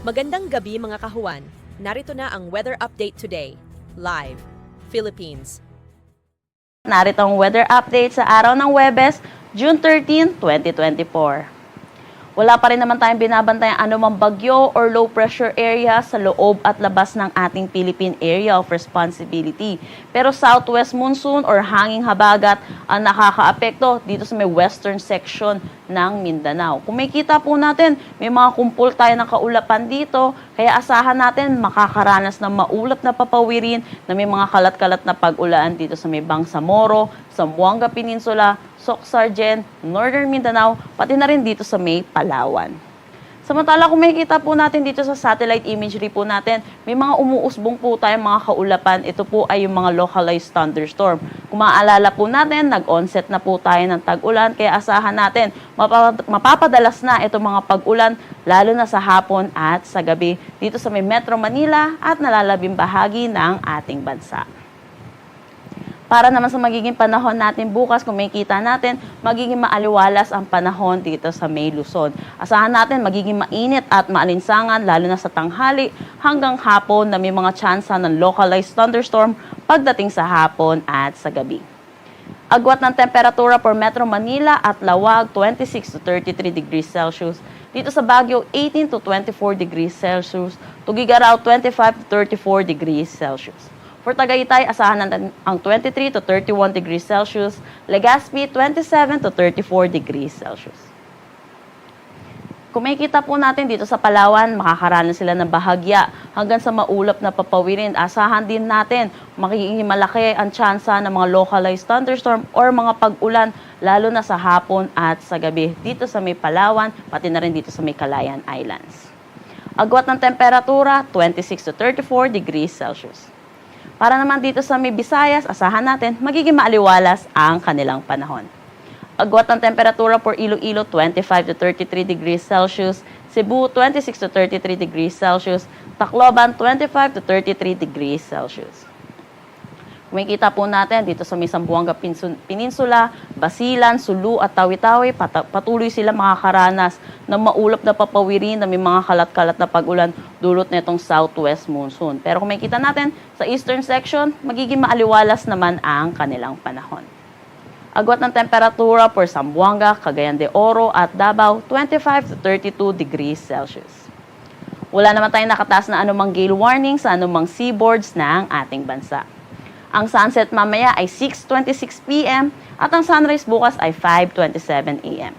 Magandang gabi mga kahuwan. Narito na ang weather update today. Live, Philippines. Narito ang weather update sa araw ng Huwebes, June 13, 2024. Wala pa rin naman tayong binabantayan anumang bagyo or low pressure area sa loob at labas ng ating Philippine Area of Responsibility. Pero southwest monsoon or hanging habagat ang nakakaapekto dito sa may western section ng Mindanao. Kung may kita po natin, may mga kumpul tayo ng kaulapan dito, kaya asahan natin makakaranas ng maulap na papawirin na may mga kalat-kalat na pag-ulan dito sa may Bangsamoro, Zamboanga Peninsula, Soc-Sargen, Northern Mindanao, pati na rin dito sa may Palawan. Samantala, kung makikita po natin dito sa satellite imagery po natin, may mga umuusbong po tayong mga kaulapan. Ito po ay yung mga localized thunderstorm. Kung maaalala po natin, nag-onset na po tayo ng tag-ulan, kaya asahan natin, mapapadalas na itong mga pag-ulan, lalo na sa hapon at sa gabi, dito sa may Metro Manila at nalalabing bahagi ng ating bansa. Para naman sa magiging panahon natin bukas, kung makikita natin, magiging maaliwalas ang panahon dito sa May Luzon. Asahan natin magiging mainit at maalinsangan lalo na sa tanghali hanggang hapon na may mga tsansa ng localized thunderstorm pagdating sa hapon at sa gabi. Agwat ng temperatura for Metro Manila at Lawag 26 to 33 degrees Celsius. Dito sa Baguio 18 to 24 degrees Celsius. Tugigaraw 25 to 34 degrees Celsius. For Tagaytay, asahan natin ang 23 to 31 degrees Celsius, Legazpi 27 to 34 degrees Celsius. Kung makikita po natin dito sa Palawan, makakaranas sila ng bahagya hanggang sa maulap na papawirin. Asahan din natin, magiging malaki ang tsansa ng mga localized thunderstorm or mga pag-ulan, lalo na sa hapon at sa gabi dito sa may Palawan, pati na rin dito sa may Calayan Islands. Agwat ng temperatura, 26 to 34 degrees Celsius. Para naman dito sa may Visayas, asahan natin magiging maaliwalas ang kanilang panahon. Agwat ng temperatura for Iloilo, 25 to 33 degrees Celsius. Cebu, 26 to 33 degrees Celsius. Tacloban, 25 to 33 degrees Celsius. Kumikita po natin dito sa may Zamboanga Peninsula, Basilan, Sulu at Tawi-Tawi, patuloy sila makakaranas ng maulap na papawirin na may mga kalat-kalat na pag-ulan dulot na itong southwest monsoon. Pero kung makikita natin sa eastern section, magiging maaliwalas naman ang kanilang panahon. Agwat ng temperatura for Zamboanga, Cagayan de Oro at Davao, 25 to 32 degrees Celsius. Wala naman tayong nakataas na anumang gale warning sa anumang seaboards ng ating bansa. Ang sunset mamaya ay 6:26 p.m. at ang sunrise bukas ay 5:27 a.m.